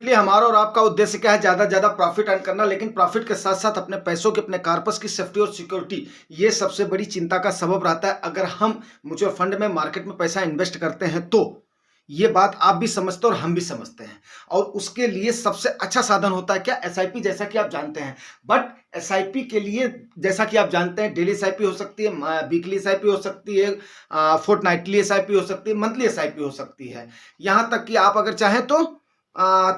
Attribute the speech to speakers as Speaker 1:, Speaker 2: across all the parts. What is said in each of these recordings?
Speaker 1: इसलिए हमारा और आपका उद्देश्य क्या है? ज़्यादा से ज़्यादा प्रॉफिट अर्न करना, लेकिन प्रॉफिट के साथ-साथ अपने पैसों की, अपने कॉर्पस की सेफ्टी और सिक्योरिटी, ये सबसे बड़ी चिंता का सबब रहता है। अगर हम म्यूचुअल फंड में, मार्केट में पैसा इन्वेस्ट करते हैं तो ये बात आप भी समझते हो और हम भी समझते हैं। और उसके लिए सबसे अच्छा साधन होता है क्या? एसआईपी, जैसा कि आप जानते हैं। बट एसआईपी के लिए, जैसा कि आप जानते हैं, डेली एसआईपी हो सकती है, वीकली एसआईपी हो सकती है, फोर्टनाइटली एसआईपी हो सकती है, मंथली एसआईपी हो सकती है। यहाँ तक कि आप अगर चाहें तो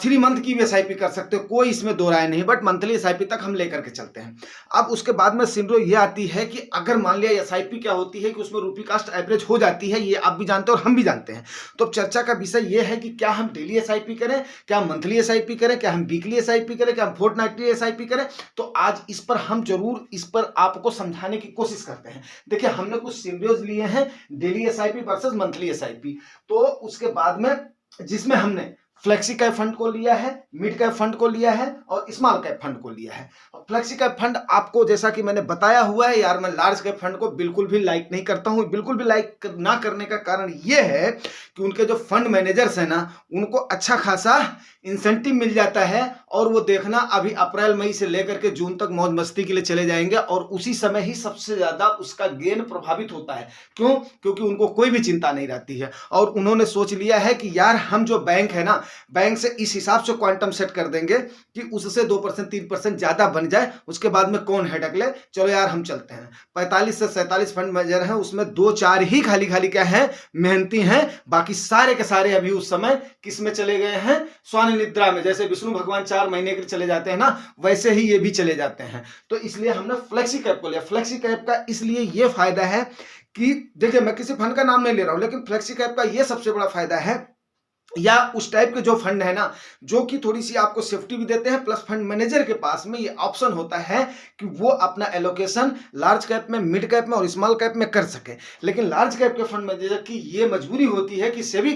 Speaker 1: 3 मंथ की भी एसआईपी कर सकते हो, कोई इसमें दो राय नहीं। बट मंथली एसआईपी तक हम लेकर के चलते हैं। अब उसके बाद में सिनेरियो ये आती है कि अगर मान लिया एसआईपी क्या होती है कि उसमें रूपी कास्ट एवरेज हो जाती है, ये आप भी जानते हो और हम भी जानते हैं। तो अब चर्चा का विषय ये है कि क्या हम डेली एसआईपी करें, क्या हम मंथली एसआईपी करें, क्या हम वीकली एसआईपी करें, क्या हम फोर्टनाइटली एसआईपी करें। तो आज इस पर हम जरूर, इस पर आपको समझाने की कोशिश करते हैं। देखिए, हमने कुछ सिनेरियोज लिए हैं, daily SIP versus monthly SIP. तो उसके बाद में जिसमें हमने फ्लेक्सी कैप फंड को लिया है, मिड कैप फंड को लिया है और स्मॉल कैप फंड को लिया है। फ्लेक्सी कैप फंड आपको, जैसा कि मैंने बताया हुआ है यार, मैं लार्ज कैप फंड को बिल्कुल भी लाइक नहीं करता हूं। बिल्कुल भी लाइक ना करने का कारण यह है कि उनके जो फंड मैनेजर्स हैं ना, उनको अच्छा खासा इंसेंटिव मिल जाता है और वो देखना अभी अप्रैल मई से लेकर के जून तक मौज मस्ती के लिए चले जाएंगे और उसी समय ही सबसे ज्यादा उसका गेन प्रभावित होता है। क्यों? क्योंकि उनको कोई भी चिंता नहीं रहती है और उन्होंने सोच लिया है कि यार हम जो बैंक है ना, बैंक से इस हिसाब से क्वांटम सेट कर देंगे कि उससे 2% 3% ज्यादा बन जाए, उसके बाद में कौन हेडक ले, चलो यार हम चलते हैं। 45 से 47 फंड मैनेजर हैं, उसमें 2-4 ही खाली खाली क्या है, मेहनती हैं। बाकी सारे के सारे अभी उस समय किस में चले गए हैं? स्वान निद्रा में। जैसे विष्णु भगवान 4 महीने के लिए चले जाते हैं ना, वैसे ही ये भी चले जाते हैं। तो इसलिए हमने फ्लेक्सी कैप को लिया। फ्लेक्सी कैप का इसलिए ये फायदा है कि देखिए, मैं किसी फंड का नाम नहीं ले रहा हूं, लेकिन फ्लेक्सी कैप का ये सबसे बड़ा फायदा है, या उस टाइप के जो फंड है ना, जो कि थोड़ी सी आपको सेफ्टी भी देते हैं, प्लस फंड मैनेजर के पास में ये ऑप्शन होता है कि वो अपना एलोकेशन लार्ज कैप में, मिड कैप में और स्मॉल कैप में कर सके। लेकिन लार्ज कैप के फंड मैनेजर की ये मजबूरी होती है कि सेबी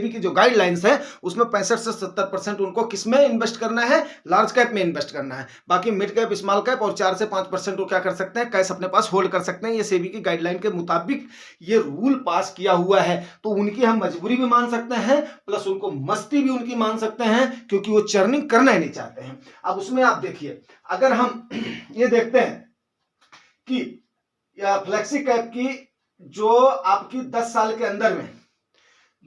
Speaker 1: की जो गाइडलाइंस है उसमें 65 से 70% उनको किस में इन्वेस्ट करना है? लार्ज कैप में इन्वेस्ट करना है। बाकी मिड कैप, स्मॉल कैप और 4 से 5% वो क्या कर सकते हैं? कैश अपने पास होल्ड कर सकते हैं। ये सेबी की गाइडलाइन के मुताबिक ये रूल पास किया हुआ है। तो उनकी हम मजबूरी भी मान सकते हैं, प्लस उनको मस्ती भी उनकी मान सकते हैं, क्योंकि वो चर्निंग करना ही नहीं चाहते हैं। अब उसमें आप देखिए, अगर हम ये देखते हैं कि फ्लेक्सी कैप की जो आपकी 10 साल के अंदर में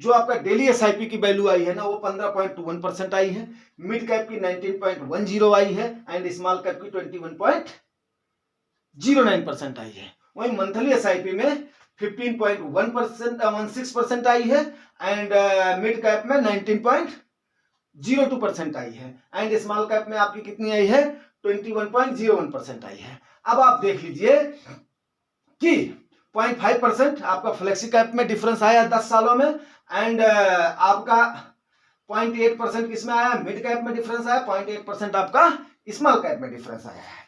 Speaker 1: जो आपका डेली एसआईपी की वैल्यू आई है ना, वो 15.21% आई है, मिड कैप की 19.10 आई है एंड स्मॉल कैप की 21.09% आई है। वही मंथली एसआईपी में 15.16% आई है एंड मिड कैप में 19.02% आई है एंड स्मॉल कैप में आपकी कितनी आई है? 21.01% आई है। अब आप देख लीजिए कि 0.5% आपका फ्लेक्सी कैप में डिफरेंस आया 10 सालों में एंड आपका 0.8% किसमें आया? मिड कैप में डिफरेंस आया। 0.8% आपका स्मॉल कैप में डिफरेंस आया है।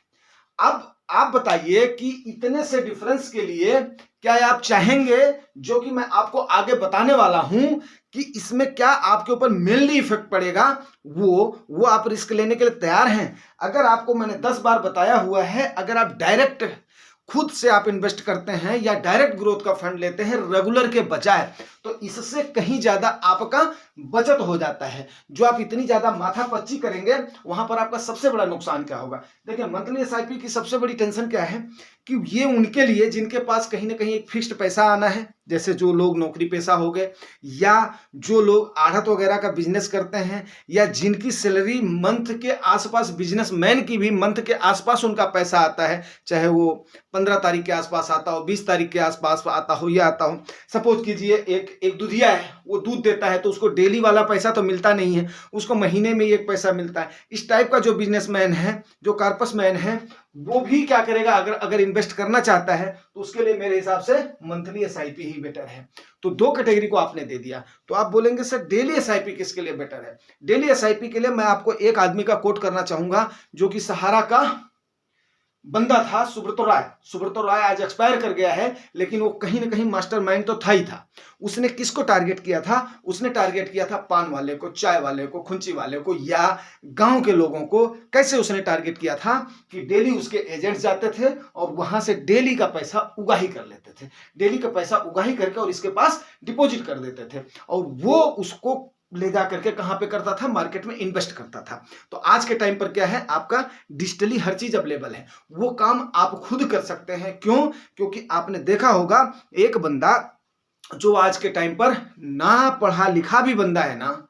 Speaker 1: अब आप बताइए कि इतने से डिफरेंस के लिए क्या आप चाहेंगे, जो कि मैं आपको आगे बताने वाला हूं, कि इसमें क्या आपके ऊपर मेनली इफेक्ट पड़ेगा, वो आप रिस्क लेने के लिए तैयार हैं? अगर आपको मैंने 10 बार बताया हुआ है, अगर आप डायरेक्ट खुद से आप इन्वेस्ट करते हैं या डायरेक्ट ग्रोथ का फंड लेते हैं रेगुलर के बजाय, तो इससे कहीं ज्यादा आपका बचत हो जाता है। जो आप इतनी ज्यादा माथापच्ची करेंगे, वहां पर आपका सबसे बड़ा नुकसान क्या होगा? देखिए, मंथली एसआईपी की सबसे बड़ी टेंशन क्या है कि ये उनके लिए जिनके पास कहीं ना कहीं एक फिक्स्ड पैसा आना है, जैसे जो लोग नौकरी पेशा हो गए या जो लोग आढ़त वगैरह का बिजनेस करते हैं, या जिनकी सैलरी मंथ के आसपास, बिजनेसमैन की भी मंथ के आसपास उनका पैसा आता है, चाहे वो 15 तारीख के आसपास आता हो, 20 तारीख के आसपास आता हो या आता हो। सपोज कीजिए एक दूधिया है, वो दूध देता है तो उसको डेली वाला पैसा तो मिलता नहीं है, उसको महीने में एक पैसा मिलता है। इस टाइप का जो बिजनेसमैन है, जो कॉर्पस मैन है, वो भी क्या करेगा? अगर इन्वेस्ट करना चाहता है तो उसके लिए मेरे हिसाब से मंथली एसआईपी ही बेटर है। तो 2 कैटेगरी को आपने दे दिया। तो आप बोलेंगे सर डेली एसआईपी किसके लिए बेटर है? डेली एसआईपी के लिए मैं आपको एक आदमी का कोट करना चाहूंगा, जो कि सहारा का बंदा था, सुब्रतो राय। सुब्रतो राय आज एक्सपायर कर गया है, लेकिन वो कहीं ना कहीं मास्टरमाइंड तो था ही था। उसने किसको टारगेट किया था? उसने टारगेट किया था पान वाले को, चाय वाले को, खुंची वाले को, या गांव के लोगों को। कैसे उसने टारगेट किया था कि डेली उसके एजेंट्स जाते थे और वहां से डेली का पैसा उगाही कर लेते थे, डेली का पैसा उगाही करके और इसके पास डिपॉजिट कर देते थे, और वो उसको ले जा करके कहाँ पे करता था, मार्केट में इन्वेस्ट करता था। तो आज के टाइम पर क्या है, आपका डिजिटली हर चीज अवेलेबल है, वो काम आप खुद कर सकते हैं। क्यों? क्योंकि आपने देखा होगा एक बंदा जो आज के टाइम पर ना पढ़ा लिखा भी बंदा है ना,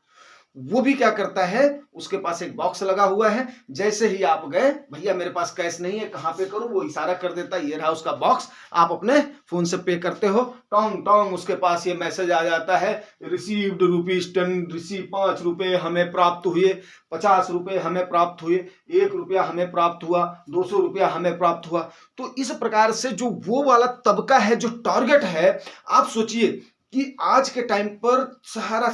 Speaker 1: वो भी क्या करता है, उसके पास एक बॉक्स लगा हुआ है, जैसे ही आप गए, भैया मेरे पास कैश नहीं है, कहाँ पे करूं, वो इशारा कर देता है, ये रहा उसका बॉक्स, आप अपने फोन से पे करते हो, टोंग टोंग उसके पास ये मैसेज आ जाता है, रिसीव्ड ₹10, रिसीव 5 रुपए हमें प्राप्त हुए, 50 रुपए हमें प्राप्त हुए, 1 रुपया हमें प्राप्त हुआ, 200 रुपया हमें प्राप्त हुआ। तो इस प्रकार से जो वो वाला तबका है, जो टारगेट है, आप सोचिए कि आज के टाइम पर सहारा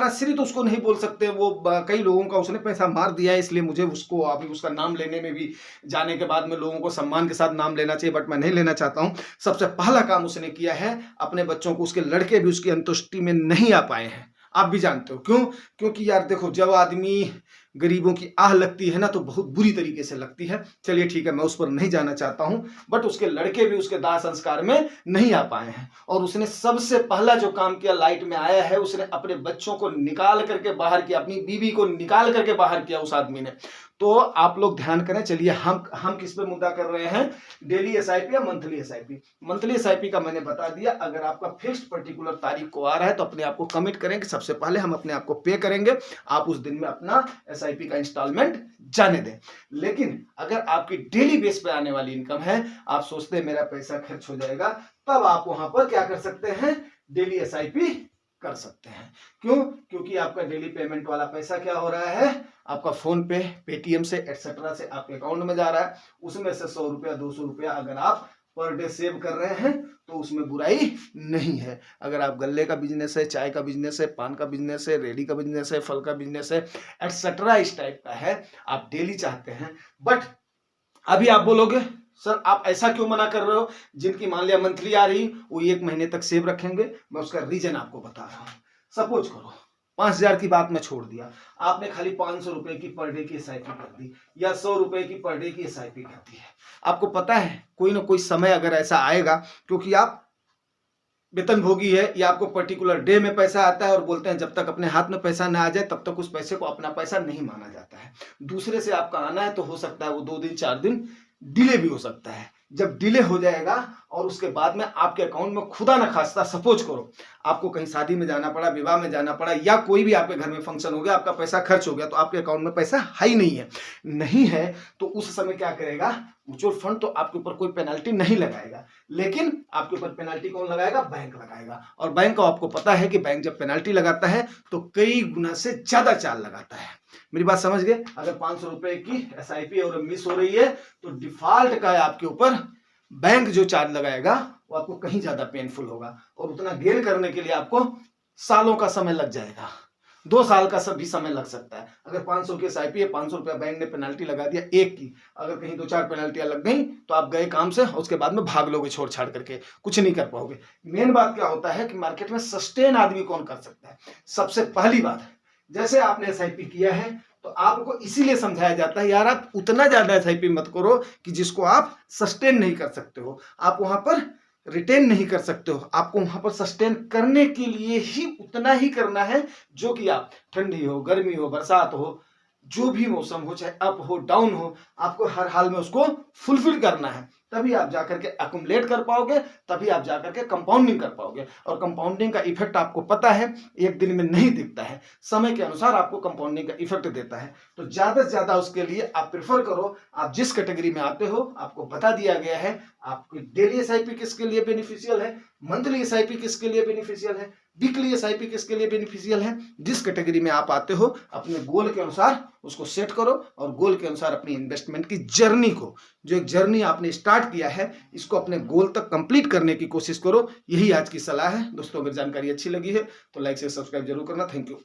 Speaker 1: श्री तो उसको नहीं बोल सकते, वो कई लोगों का उसने पैसा मार दिया है, इसलिए मुझे उसको अभी उसका नाम लेने में भी, जाने के बाद में लोगों को सम्मान के साथ नाम लेना चाहिए, बट मैं नहीं लेना चाहता हूं। सबसे पहला काम उसने किया है, अपने बच्चों को, उसके लड़के भी उसकी अंत्येष्टि में नहीं आ पाए हैं। आप भी जानते हो क्यों? क्योंकि यार देखो, जब आदमी गरीबों की आह लगती है ना, तो बहुत बुरी तरीके से लगती है। चलिए ठीक है, मैं उस पर नहीं जाना चाहता हूं, बट उसके लड़के भी उसके दाह संस्कार में नहीं आ पाए हैं। और उसने सबसे पहला जो काम किया, लाइट में आया है, उसने अपने बच्चों को निकाल करके बाहर किया, अपनी बीवी को निकाल करके बाहर किया उस आदमी ने। तो आप लोग ध्यान करें। चलिए हम किस पे मुद्दा कर रहे हैं, डेली एसआईपी या मंथली एसआईपी। मंथली एसआईपी का मैंने बता दिया, अगर आपका फिक्स्ड पर्टिकुलर तारीख को आ रहा है तो अपने आप को कमिट करें कि सबसे पहले हम अपने आप को पे करेंगे, आप उस दिन में अपना एसआईपी का इंस्टॉलमेंट जाने दें। लेकिन अगर आपकी डेली बेस पे आने वाली इनकम है, आप सोचते हैं मेरा पैसा खर्च हो जाएगा, तब आप वहां पर क्या कर सकते हैं, डेली एसआईपी कर सकते हैं। क्यों? क्योंकि आपका डेली पेमेंट वाला पैसा क्या हो रहा है, आपका फोन पे, पेटीएम से एक्सेट्रा से आपके अकाउंट में जा रहा है। उसमें से 100 रुपया 200 रुपया अगर आप पर डे सेव कर रहे हैं तो उसमें बुराई नहीं है। अगर आप गल्ले का बिजनेस है, चाय का बिजनेस है, पान का बिजनेस है, रेडी का बिजनेस है, फल का बिजनेस है, एक्सेट्रा इस टाइप का है, आप डेली चाहते हैं। बट अभी आप बोलोगे सर आप ऐसा क्यों मना कर रहे हो, जिनकी मान लिया मंथली आ रही वो 1 महीने तक सेव रखेंगे। मैं उसका रीजन आपको बता रहा हूं। सपोज करो 5,000 की बात मैं छोड़ दिया, आपने खाली 500 रुपए की पर डे की एसआईपी कर दी, या 100 रुपए की पर डे की एसआईपी कर दी है। आपको पता है कोई ना कोई समय अगर ऐसा आएगा, क्योंकि आप वेतन भोगी है, या आपको पर्टिकुलर डे में पैसा आता है, और बोलते हैं जब तक अपने हाथ में पैसा ना आ जाए तब तक उस पैसे को अपना पैसा नहीं माना जाता है। दूसरे से आपका आना है तो हो सकता है वो 2 दिन 4 दिन डिले भी हो सकता है। जब डिले हो जाएगा और उसके बाद में आपके अकाउंट में खुदा न खास्ता सपोज करो आपको कहीं शादी में जाना पड़ा, विवाह में जाना पड़ा, या कोई भी आपके घर में फंक्शन हो गया, आपका पैसा खर्च हो गया, तो आपके अकाउंट में पैसा है ही नहीं है, तो उस समय क्या करेगा म्यूचुअल फंड, तो आपके ऊपर कोई पेनल्टी नहीं लगाएगा। लेकिन आपके ऊपर पेनल्टी कौन लगाएगा, बैंक लगाएगा। और बैंक को आपको पता है कि बैंक जब पेनल्टी लगाता है तो कई गुना से ज्यादा चार्ज लगाता है। मेरी बात समझ गए? अगर 500 रुपए की एसआईपी और मिस हो रही है तो डिफॉल्ट का है आपके ऊपर, बैंक जो चार्ज लगाएगा वो आपको कहीं ज्यादा पेनफुल होगा, और उतना गेन करने के लिए आपको सालों का समय लग जाएगा, 2 साल का भी समय लग सकता है। अगर 500 की एसआईपी है, 500 रुपया बैंक ने पेनल्टी लगा दिया एक की, अगर कहीं 2-4 पेनल्टियां लग गई तो आप गए काम से, उसके बाद में भाग लोगे छोड़ छाड़ करके, कुछ नहीं कर पाओगे। मेन बात क्या होता है कि मार्केट में सस्टेन आदमी कौन कर सकता है। सबसे पहली बात, जैसे आपने एसआईपी किया है तो आपको इसीलिए समझाया जाता है यार आप उतना ज्यादा एसआईपी मत करो कि जिसको आप सस्टेन नहीं कर सकते हो, आप वहां पर रिटेन नहीं कर सकते हो। आपको वहां पर सस्टेन करने के लिए ही उतना ही करना है, जो कि आप ठंडी हो, गर्मी हो, बरसात हो, जो भी मौसम हो, चाहे अप हो डाउन हो, आपको हर हाल में उसको फुलफिल करना है। तभी आप जाकर के अकुमुलेट कर पाओगे, तभी आप जाकर के कंपाउंडिंग कर पाओगे। और कंपाउंडिंग का इफेक्ट आपको पता है एक दिन में नहीं दिखता है, समय के अनुसार आपको कंपाउंडिंग का इफेक्ट देता है। तो ज्यादा से ज्यादा उसके लिए आप प्रेफर करो, आप जिस कैटेगरी में आते हो आपको बता दिया गया है, आपकी डेली एसआईपी किसके लिए बेनिफिशियल है, मंथली एसआईपी किसके लिए बेनिफिशियल है, वीकली एसआईपी किसके लिए बेनिफिशियल है। जिस कैटेगरी में आप आते हो अपने गोल के अनुसार उसको सेट करो, और गोल के अनुसार अपनी इन्वेस्टमेंट की जर्नी को, जो एक जर्नी आपने स्टार्ट किया है, इसको अपने गोल तक कंप्लीट करने की कोशिश करो। यही आज की सलाह है दोस्तों। अगर जानकारी अच्छी लगी है तो लाइक से सब्सक्राइब जरूर करना। Thank you.